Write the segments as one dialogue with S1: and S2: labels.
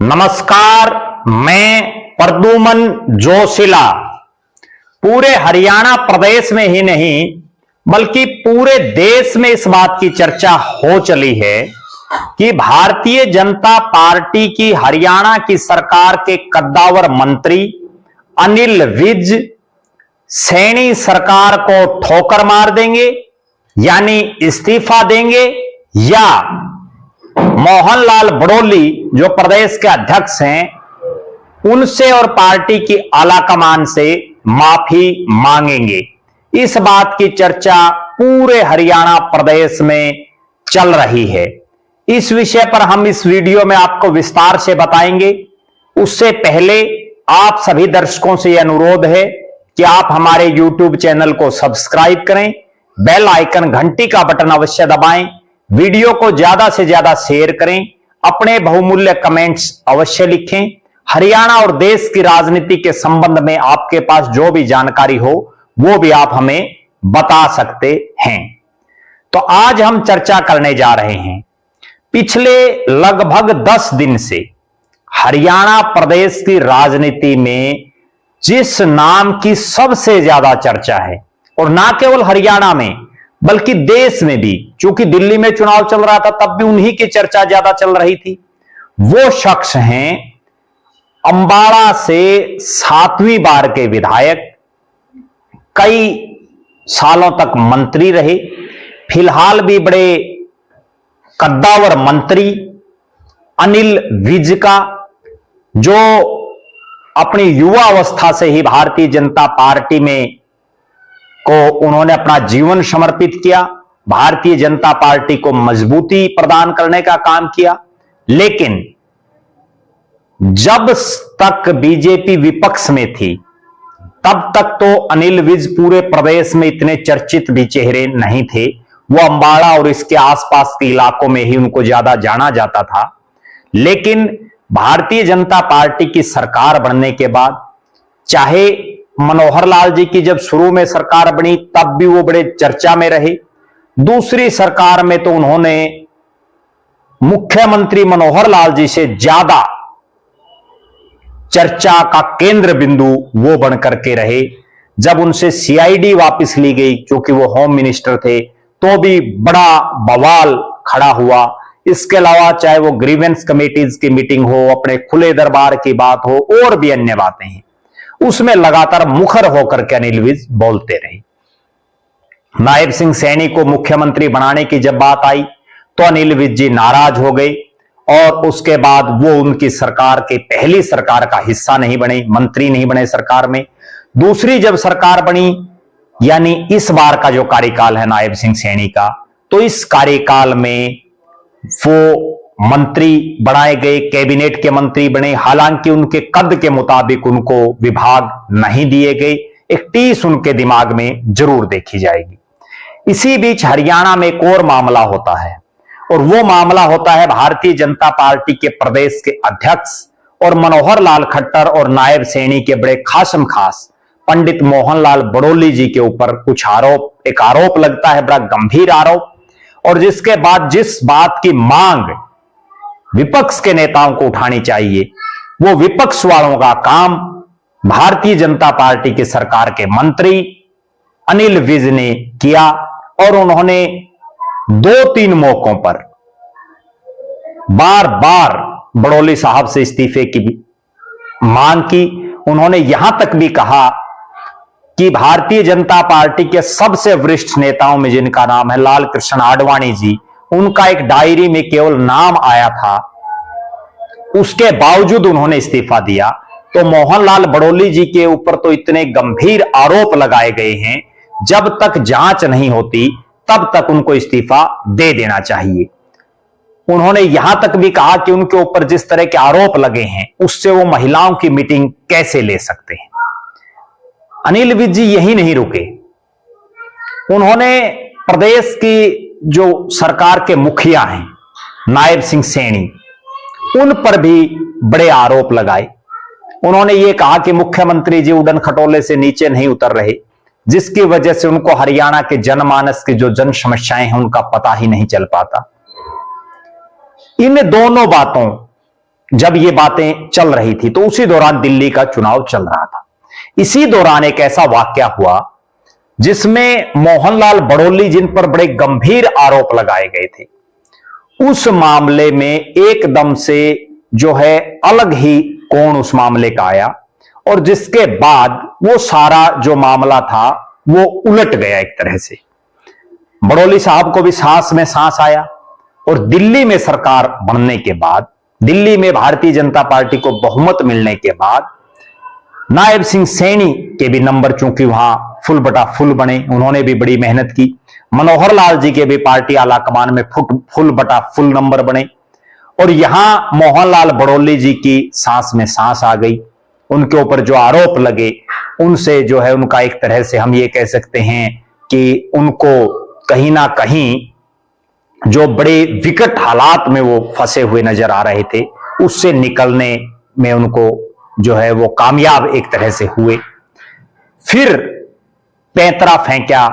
S1: नमस्कार, मैं प्रद्युमन जोशीला पूरे हरियाणा प्रदेश में ही नहीं बल्कि पूरे देश में इस बात की चर्चा हो चली है कि भारतीय जनता पार्टी की हरियाणा की सरकार के कद्दावर मंत्री अनिल विज सैनी सरकार को ठोकर मार देंगे, यानी इस्तीफा देंगे, या मोहनलाल बड़ोली जो प्रदेश के अध्यक्ष हैं उनसे और पार्टी की आलाकमान से माफी मांगेंगे। इस बात की चर्चा पूरे हरियाणा प्रदेश में चल रही है। इस विषय पर हम इस वीडियो में आपको विस्तार से बताएंगे। उससे पहले आप सभी दर्शकों से यह अनुरोध है कि आप हमारे YouTube चैनल को सब्सक्राइब करें, बेल आइकन घंटी का बटन अवश्य दबाएं, वीडियो को ज्यादा से ज्यादा शेयर करें, अपने बहुमूल्य कमेंट्स अवश्य लिखें। हरियाणा और देश की राजनीति के संबंध में आपके पास जो भी जानकारी हो वो भी आप हमें बता सकते हैं। तो आज हम चर्चा करने जा रहे हैं पिछले लगभग 10 दिन से हरियाणा प्रदेश की राजनीति में जिस नाम की सबसे ज्यादा चर्चा है, और ना केवल हरियाणा में बल्कि देश में भी, चूंकि दिल्ली में चुनाव चल रहा था तब भी उन्हीं की चर्चा ज्यादा चल रही थी, वो शख्स हैं अंबाला से 7वीं बार के विधायक, कई सालों तक मंत्री रहे, फिलहाल भी बड़े कद्दावर मंत्री अनिल विज का, जो अपनी युवा अवस्था से ही भारतीय जनता पार्टी में को उन्होंने अपना जीवन समर्पित किया, भारतीय जनता पार्टी को मजबूती प्रदान करने का काम किया। लेकिन जब तक बीजेपी विपक्ष में थी तब तक तो अनिल विज पूरे प्रदेश में इतने चर्चित भी चेहरे नहीं थे। वो अंबाला और इसके आसपास के इलाकों में ही उनको ज्यादा जाना जाता था। लेकिन भारतीय जनता पार्टी की सरकार बनने के बाद, चाहे मनोहर लाल जी की जब शुरू में सरकार बनी तब भी वो बड़े चर्चा में रहे, दूसरी सरकार में तो उन्होंने मुख्यमंत्री मनोहर लाल जी से ज्यादा चर्चा का केंद्र बिंदु वो बनकर के रहे। जब उनसे सीआईडी वापस ली गई, क्योंकि वो होम मिनिस्टर थे, तो भी बड़ा बवाल खड़ा हुआ। इसके अलावा चाहे वो ग्रीवेंस कमेटीज की मीटिंग हो, अपने खुले दरबार की बात हो, और भी अन्य बातें हैं, उसमें लगातार मुखर होकर के अनिल विज बोलते रहे। नायब सिंह सैनी को मुख्यमंत्री बनाने की जब बात आई तो अनिल विज जी नाराज हो गए और उसके बाद वो उनकी सरकार के पहली सरकार का हिस्सा नहीं बने, मंत्री नहीं बने सरकार में। दूसरी जब सरकार बनी, यानी इस बार का जो कार्यकाल है नायब सिंह सैनी का, तो इस कार्यकाल में वो मंत्री बनाए गए, कैबिनेट के मंत्री बने। हालांकि उनके कद के मुताबिक उनको विभाग नहीं दिए गए, एक टीस उनके दिमाग में जरूर देखी जाएगी। इसी बीच हरियाणा में एक और मामला होता है, और वो मामला होता है भारतीय जनता पार्टी के प्रदेश के अध्यक्ष और मनोहर लाल खट्टर और नायब सैनी के बड़े खासम खास पंडित मोहनलाल बड़ोली जी के ऊपर कुछ एक आरोप लगता है, बड़ा गंभीर आरोप, और जिसके बाद जिस बात की मांग विपक्ष के नेताओं को उठानी चाहिए, वो विपक्ष वालों का काम भारतीय जनता पार्टी की सरकार के मंत्री अनिल विज ने किया। और उन्होंने 2-3 मौकों पर बार बार बड़ोली साहब से इस्तीफे की मांग की। उन्होंने यहां तक भी कहा कि भारतीय जनता पार्टी के सबसे वरिष्ठ नेताओं में जिनका नाम है लाल कृष्ण आडवाणी जी, उनका एक डायरी में केवल नाम आया था, उसके बावजूद उन्होंने इस्तीफा दिया। तो मोहनलाल बड़ोली जी के ऊपर तो इतने गंभीर आरोप लगाए गए हैं, जब तक जांच नहीं होती तब तक उनको इस्तीफा दे देना चाहिए। उन्होंने यहां तक भी कहा कि उनके ऊपर जिस तरह के आरोप लगे हैं उससे वो महिलाओं की मीटिंग कैसे ले सकते हैं। अनिल विज जी यही नहीं रुके, उन्होंने प्रदेश की जो सरकार के मुखिया हैं नायब सिंह सैनी, उन पर भी बड़े आरोप लगाए। उन्होंने ये कहा कि मुख्यमंत्री जी उड़न खटोले से नीचे नहीं उतर रहे, जिसकी वजह से उनको हरियाणा के जनमानस की जो जन समस्याएं हैं उनका पता ही नहीं चल पाता। इन दोनों बातों जब ये बातें चल रही थी तो उसी दौरान दिल्ली का चुनाव चल रहा था। इसी दौरान एक ऐसा वाकया हुआ जिसमें मोहनलाल बड़ौली, जिन पर बड़े गंभीर आरोप लगाए गए थे, उस मामले में एकदम से जो है अलग ही कोण उस मामले का आया और जिसके बाद वो सारा जो मामला था वो उलट गया एक तरह से। बड़ौली साहब को भी सांस में सांस आया और दिल्ली में सरकार बनने के बाद, दिल्ली में भारतीय जनता पार्टी को बहुमत मिलने के बाद नायब सिंह सैनी के भी नंबर चूंकि वहां फुल बटा फुल बने, उन्होंने भी बड़ी मेहनत की। मनोहर लाल जी के भी पार्टी आलाकमान में फुल बटा फुल नंबर बने और यहां मोहनलाल बड़ौली जी की सांस में सांस आ गई। उनके ऊपर जो आरोप लगे उनसे जो है उनका एक तरह से हम ये कह सकते हैं कि उनको कहीं ना कहीं जो बड़े विकट हालात में वो फंसे हुए नजर आ रहे थे उससे निकलने में उनको जो है वो कामयाब एक तरह से हुए। फिर पैंतरा फेंका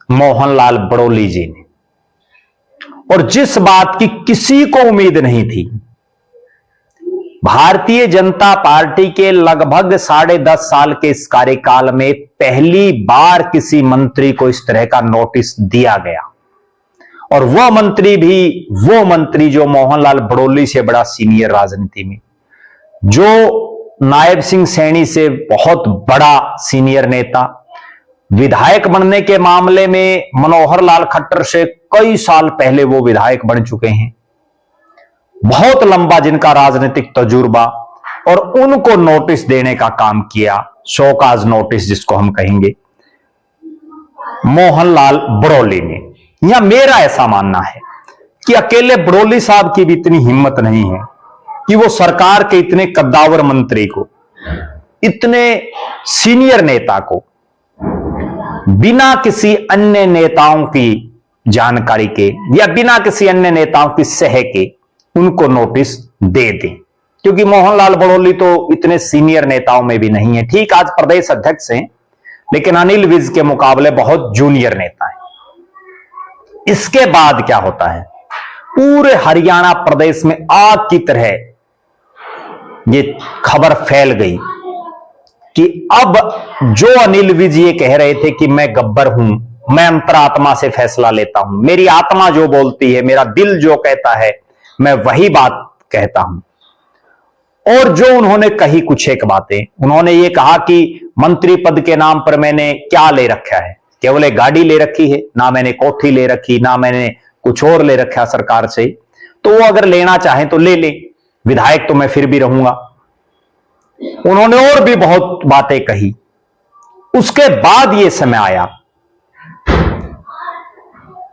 S1: मोहनलाल बड़ौली जी ने, और जिस बात की किसी को उम्मीद नहीं थी, भारतीय जनता पार्टी के लगभग 10.5 साल के इस कार्यकाल में पहली बार किसी मंत्री को इस तरह का नोटिस दिया गया, और वह मंत्री जो मोहनलाल बड़ौली से बड़ा सीनियर राजनीति में, जो नायब सिंह सैनी से बहुत बड़ा सीनियर नेता, विधायक बनने के मामले में मनोहर लाल खट्टर से कई साल पहले वो विधायक बन चुके हैं, बहुत लंबा जिनका राजनीतिक तजुर्बा, और उनको नोटिस देने का काम किया, शोकाज नोटिस जिसको हम कहेंगे, मोहनलाल बड़ौली ने। यहां मेरा ऐसा मानना है कि अकेले बड़ौली साहब की भी इतनी हिम्मत नहीं है कि वो सरकार के इतने कद्दावर मंत्री को, इतने सीनियर नेता को बिना किसी अन्य नेताओं की जानकारी के या बिना किसी अन्य नेताओं की सह के उनको नोटिस दे दें, क्योंकि मोहनलाल बड़ौली तो इतने सीनियर नेताओं में भी नहीं है। ठीक, आज प्रदेश अध्यक्ष हैं, लेकिन अनिल विज के मुकाबले बहुत जूनियर नेता हैं। इसके बाद क्या होता है, पूरे हरियाणा प्रदेश में आग की तरह ये खबर फैल गई कि अब जो अनिल विज ये कह रहे थे कि मैं गब्बर हूं, मैं अंतरात्मा से फैसला लेता हूं, मेरी आत्मा जो बोलती है, मेरा दिल जो कहता है, मैं वही बात कहता हूं। और जो उन्होंने कही कुछ एक बातें, उन्होंने ये कहा कि मंत्री पद के नाम पर मैंने क्या ले रखा है, केवल एक गाड़ी ले रखी है, ना मैंने कोठी ले रखी, ना मैंने कुछ और ले रखा सरकार से, तो वो अगर लेना चाहें तो ले ले, विधायक तो मैं फिर भी रहूंगा। उन्होंने और भी बहुत बातें कही। उसके बाद ये समय आया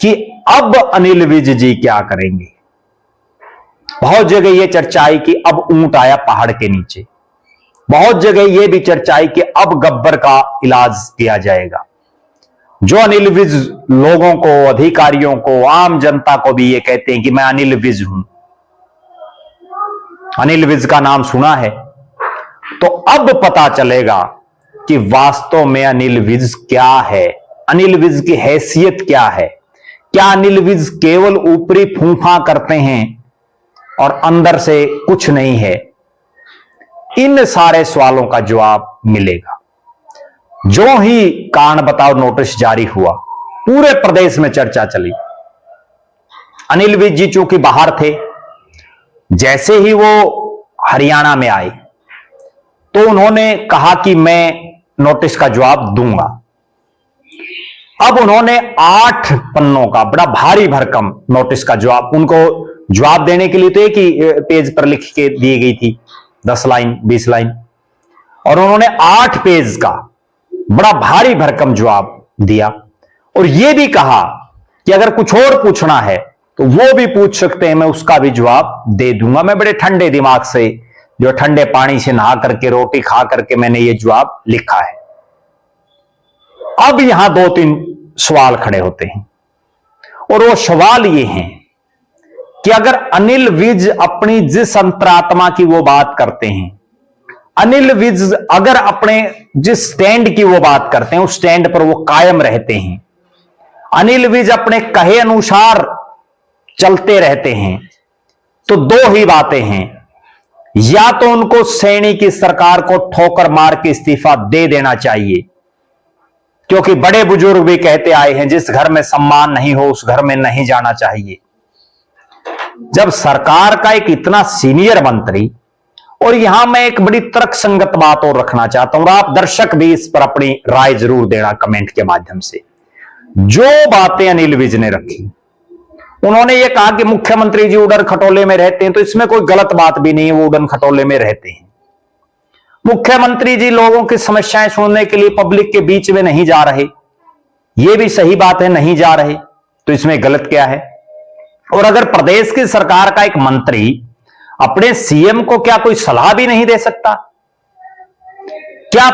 S1: कि अब अनिल विज जी क्या करेंगे। बहुत जगह यह चर्चा आई कि अब ऊंट आया पहाड़ के नीचे, बहुत जगह यह भी चर्चा आई कि अब गब्बर का इलाज किया जाएगा। जो अनिल विज लोगों को, अधिकारियों को, आम जनता को भी ये कहते हैं कि मैं अनिल विज हूं, अनिल विज का नाम सुना है, तो अब पता चलेगा कि वास्तव में अनिल विज क्या है, अनिल विज की हैसियत क्या है। क्या अनिल विज केवल ऊपरी फूंफा करते हैं और अंदर से कुछ नहीं है? इन सारे सवालों का जवाब मिलेगा। जो ही कान बताओ नोटिस जारी हुआ, पूरे प्रदेश में चर्चा चली। अनिल विज जी चूंकि बाहर थे, जैसे ही वो हरियाणा में आए तो उन्होंने कहा कि मैं नोटिस का जवाब दूंगा। अब उन्होंने 8 पन्नों का बड़ा भारी भरकम नोटिस का जवाब, उनको जवाब देने के लिए तो एक ही पेज पर लिख के दी गई थी, 10 लाइन 20 लाइन, और उन्होंने 8 पेज का बड़ा भारी भरकम जवाब दिया। और यह भी कहा कि अगर कुछ और पूछना है तो वो भी पूछ सकते हैं, मैं उसका भी जवाब दे दूंगा। मैं बड़े ठंडे दिमाग से, जो ठंडे पानी से नहा करके, रोटी खा करके मैंने ये जवाब लिखा है। अब यहां 2-3 सवाल खड़े होते हैं, और वो सवाल ये हैं कि अगर अनिल विज अपनी जिस अंतरात्मा की वो बात करते हैं, अनिल विज अगर अपने जिस स्टैंड की वो बात करते हैं उस स्टैंड पर वो कायम रहते हैं, अनिल विज अपने कहे अनुसार चलते रहते हैं, तो 2 ही बातें हैं। या तो उनको सैनी की सरकार को ठोकर मार के इस्तीफा दे देना चाहिए, क्योंकि बड़े बुजुर्ग भी कहते आए हैं जिस घर में सम्मान नहीं हो उस घर में नहीं जाना चाहिए। जब सरकार का एक इतना सीनियर मंत्री, और यहां मैं एक बड़ी तर्कसंगत बात और रखना चाहता हूं, और आप दर्शक भी इस पर अपनी राय जरूर देना कमेंट के माध्यम से। जो बातें अनिल विज ने रखी, उन्होंने ये कहा कि मुख्यमंत्री जी उड़न खटोले में रहते हैं, तो इसमें कोई गलत बात भी नहीं है, वो उड़न खटोले में रहते हैं। मुख्यमंत्री जी लोगों की समस्याएं सुनने के लिए पब्लिक के बीच में नहीं जा रहे, ये भी सही बात है, नहीं जा रहे, तो इसमें गलत क्या है। और अगर प्रदेश की सरकार का एक मंत्री अपने सीएम को क्या कोई सलाह भी नहीं दे सकता? क्या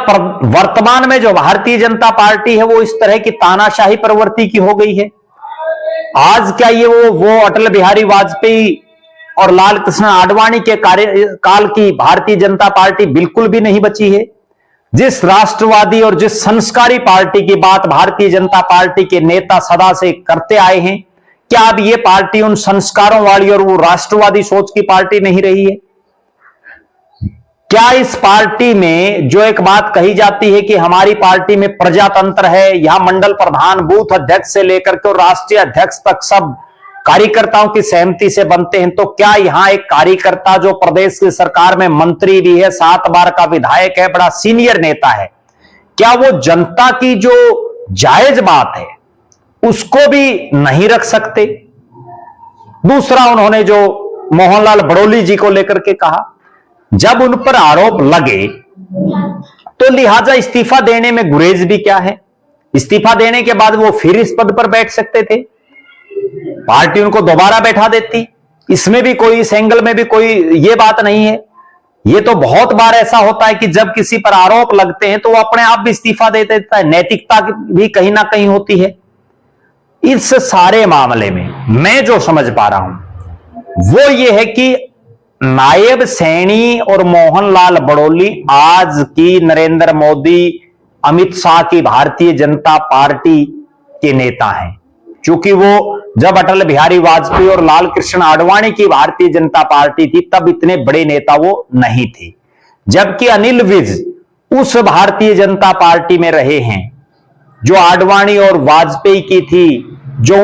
S1: वर्तमान में जो भारतीय जनता पार्टी है वो इस तरह की तानाशाही प्रवृत्ति की हो गई है? आज क्या ये वो अटल बिहारी वाजपेयी और लाल कृष्ण आडवाणी के कार्यकाल की भारतीय जनता पार्टी बिल्कुल भी नहीं बची है? जिस राष्ट्रवादी और जिस संस्कारी पार्टी की बात भारतीय जनता पार्टी के नेता सदा से करते आए हैं, क्या अब ये पार्टी उन संस्कारों वाली और वो राष्ट्रवादी सोच की पार्टी नहीं रही है? क्या इस पार्टी में जो एक बात कही जाती है कि हमारी पार्टी में प्रजातंत्र है, यहां मंडल प्रधान बूथ अध्यक्ष से लेकर के राष्ट्रीय अध्यक्ष तक सब कार्यकर्ताओं की सहमति से बनते हैं, तो क्या यहां एक कार्यकर्ता जो प्रदेश की सरकार में मंत्री भी है, 7 बार का विधायक है, बड़ा सीनियर नेता है, क्या वो जनता की जो जायज बात है उसको भी नहीं रख सकते? दूसरा, उन्होंने जो मोहनलाल बड़ोली जी को लेकर के कहा, जब उन पर आरोप लगे तो लिहाजा इस्तीफा देने में गुरेज भी क्या है? इस्तीफा देने के बाद वो फिर इस पद पर बैठ सकते थे, पार्टी उनको दोबारा बैठा देती, इसमें भी कोई, इस एंगल में भी कोई ये बात नहीं है। ये तो बहुत बार ऐसा होता है कि जब किसी पर आरोप लगते हैं तो वो अपने आप भी इस्तीफा दे देता है, नैतिकता भी कहीं ना कहीं होती है। इस सारे मामले में मैं जो समझ पा रहा हूं वो ये है कि नायब सैनी और मोहनलाल बड़ोली आज की नरेंद्र मोदी, अमित शाह की भारतीय जनता पार्टी के नेता हैं। क्योंकि वो जब अटल बिहारी वाजपेयी और लाल कृष्ण आडवाणी की भारतीय जनता पार्टी थी तब इतने बड़े नेता वो नहीं थे, जबकि अनिल विज उस भारतीय जनता पार्टी में रहे हैं जो आडवाणी और वाजपेयी की थी, जो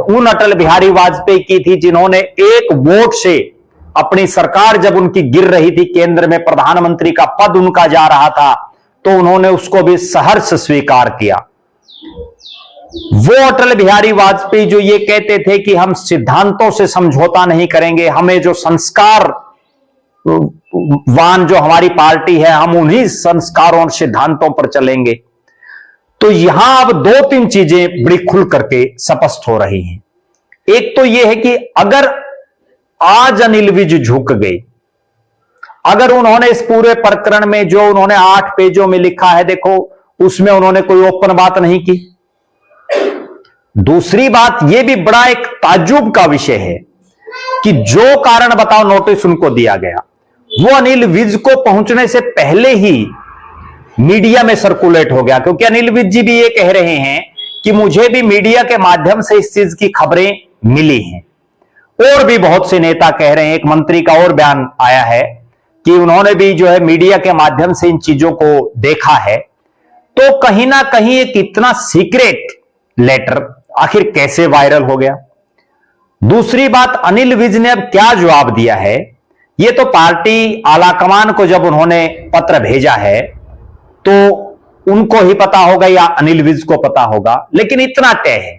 S1: उन अटल बिहारी वाजपेयी की थी जिन्होंने एक वोट से अपनी सरकार जब उनकी गिर रही थी, केंद्र में प्रधानमंत्री का पद उनका जा रहा था, तो उन्होंने उसको भी सहर्ष स्वीकार किया। वो अटल बिहारी वाजपेयी जो ये कहते थे कि हम सिद्धांतों से समझौता नहीं करेंगे, हमें जो संस्कार वान जो हमारी पार्टी है हम उन्हीं संस्कारों और सिद्धांतों पर चलेंगे। तो यहां अब 2-3 चीजें बड़ी खुल करके स्पष्ट हो रही हैं। एक तो यह है कि अगर आज अनिल विज झुक गए, अगर उन्होंने इस पूरे प्रकरण में जो उन्होंने 8 पेजों में लिखा है, देखो उसमें उन्होंने कोई ओपन बात नहीं की। दूसरी बात यह भी बड़ा एक ताज्जुब का विषय है कि जो कारण बताओ नोटिस उनको दिया गया वो अनिल विज को पहुंचने से पहले ही मीडिया में सर्कुलेट हो गया, क्योंकि अनिल विज जी भी ये कह रहे हैं कि मुझे भी मीडिया के माध्यम से इस चीज की खबरें मिली हैं। और भी बहुत से नेता कह रहे हैं, एक मंत्री का और बयान आया है कि उन्होंने भी जो है मीडिया के माध्यम से इन चीजों को देखा है। तो कहीं ना कहीं एक इतना सीक्रेट लेटर आखिर कैसे वायरल हो गया? दूसरी बात, अनिल विज ने अब क्या जवाब दिया है? ये तो पार्टी आलाकमान को जब उन्होंने पत्र भेजा है तो उनको ही पता होगा या अनिल विज को पता होगा, लेकिन इतना तय है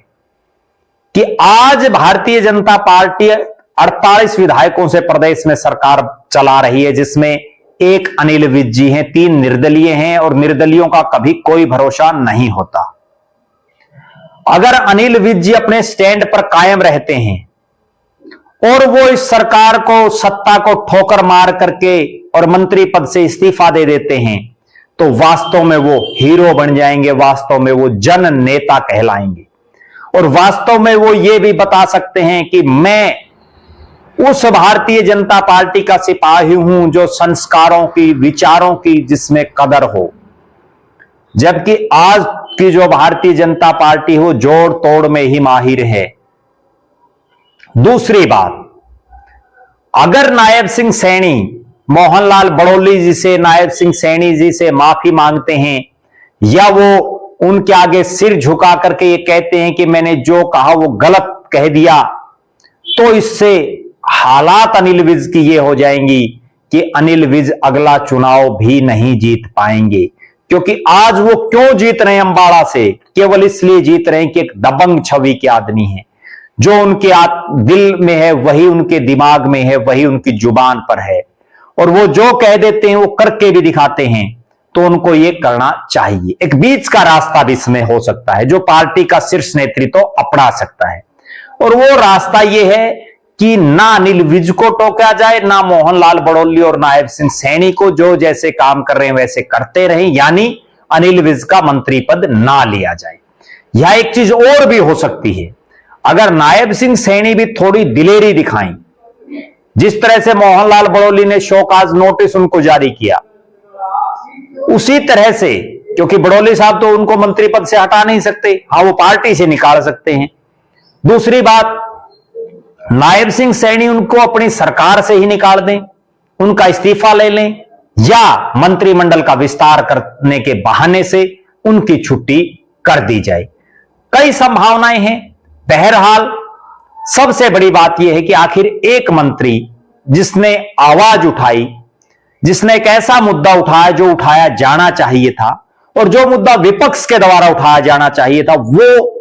S1: कि आज भारतीय जनता पार्टी 48 विधायकों से प्रदेश में सरकार चला रही है, जिसमें एक अनिल विज जी हैं, 3 निर्दलीय हैं, और निर्दलियों का कभी कोई भरोसा नहीं होता। अगर अनिल विज जी अपने स्टैंड पर कायम रहते हैं और वो इस सरकार को, सत्ता को ठोकर मार करके और मंत्री पद से इस्तीफा दे देते हैं, तो वास्तव में वो हीरो बन जाएंगे, वास्तव में वो जन नेता कहलाएंगे, और वास्तव में वो ये भी बता सकते हैं कि मैं उस भारतीय जनता पार्टी का सिपाही हूं जो संस्कारों की, विचारों की जिसमें कदर हो। जबकि आज की जो भारतीय जनता पार्टी हो जोड़ तोड़ में ही माहिर है। दूसरी बात, अगर नायब सिंह सैनी मोहनलाल बड़ौली जी से, नायब सिंह सैनी जी से माफी मांगते हैं, या वो उनके आगे सिर झुका करके ये कहते हैं कि मैंने जो कहा वो गलत कह दिया, तो इससे हालात अनिल विज की ये हो जाएंगी कि अनिल विज अगला चुनाव भी नहीं जीत पाएंगे। क्योंकि आज वो क्यों जीत रहे हैं अंबाड़ा से? केवल इसलिए जीत रहे हैं कि एक दबंग छवि के आदमी है, जो उनके दिल में है वही उनके दिमाग में है, वही उनकी जुबान पर है, और वो जो कह देते हैं वो करके भी दिखाते हैं। तो उनको ये करना चाहिए। एक बीच का रास्ता भी इसमें हो सकता है जो पार्टी का शीर्ष नेतृत्व तो अपना सकता है, और वो रास्ता ये है कि ना अनिल विज को टोका जाए, ना मोहनलाल बड़ौली और नायब सिंह सैनी को, जो जैसे काम कर रहे हैं वैसे करते रहें, यानी अनिल विज का मंत्री पद ना लिया जाए। यह एक चीज और भी हो सकती है, अगर नायब सिंह सैनी भी थोड़ी दिलेरी दिखाएं, जिस तरह से मोहनलाल बड़ौली ने शोकाज नोटिस उनको जारी किया, उसी तरह से, क्योंकि बड़ौली साहब तो उनको मंत्री पद से हटा नहीं सकते, हाँ वो पार्टी से निकाल सकते हैं। दूसरी बात, नायब सिंह सैनी उनको अपनी सरकार से ही निकाल दें, उनका इस्तीफा ले लें, या मंत्रिमंडल का विस्तार करने के बहाने से उनकी छुट्टी कर दी जाए। कई संभावनाएं हैं। बहरहाल सबसे बड़ी बात यह है कि आखिर एक मंत्री जिसने आवाज उठाई, जिसने एक ऐसा मुद्दा उठाया जो उठाया जाना चाहिए था, और जो मुद्दा विपक्ष के द्वारा उठाया जाना चाहिए था, वो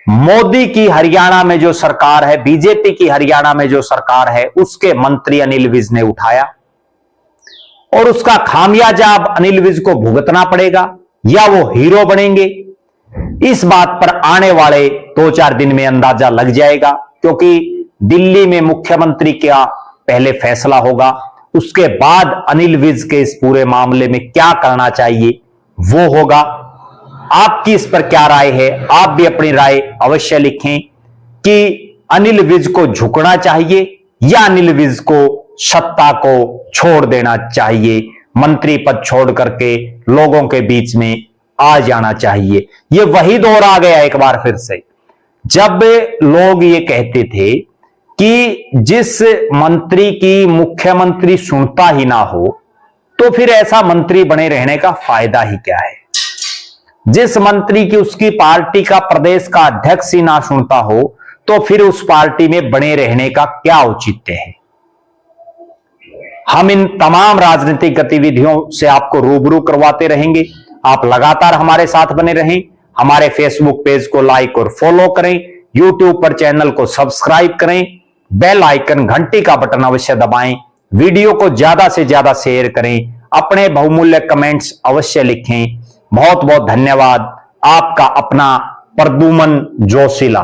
S1: मोदी की हरियाणा में जो सरकार है, बीजेपी की हरियाणा में जो सरकार है, उसके मंत्री अनिल विज ने उठाया, और उसका खामियाजा अब अनिल विज को भुगतना पड़ेगा, या वो हीरो बनेंगे, इस बात पर आने वाले 2-4 दिन में अंदाजा लग जाएगा। क्योंकि दिल्ली में मुख्यमंत्री का पहले फैसला होगा, उसके बाद अनिल विज के इस पूरे मामले में क्या करना चाहिए वो होगा। आपकी इस पर क्या राय है? आप भी अपनी राय अवश्य लिखें कि अनिल विज को झुकना चाहिए या अनिल विज को सत्ता को छोड़ देना चाहिए, मंत्री पद छोड़ करके लोगों के बीच में आ जाना चाहिए। ये वही दौर आ गया एक बार फिर से, जब लोग ये कहते थे कि जिस मंत्री की मुख्यमंत्री सुनता ही ना हो तो फिर ऐसा मंत्री बने रहने का फायदा ही क्या है। जिस मंत्री की उसकी पार्टी का प्रदेश का अध्यक्ष ही ना सुनता हो तो फिर उस पार्टी में बने रहने का क्या औचित्य है। हम इन तमाम राजनीतिक गतिविधियों से आपको रूबरू करवाते रहेंगे। आप लगातार हमारे साथ बने रहें। हमारे फेसबुक पेज को लाइक और फॉलो करें, यूट्यूब पर चैनल को सब्सक्राइब करें, बेल आइकन घंटी का बटन अवश्य दबाएं, वीडियो को ज्यादा से ज्यादा शेयर करें, अपने बहुमूल्य कमेंट्स अवश्य लिखें। बहुत बहुत धन्यवाद। आपका अपना प्रद्युमन जोशीला।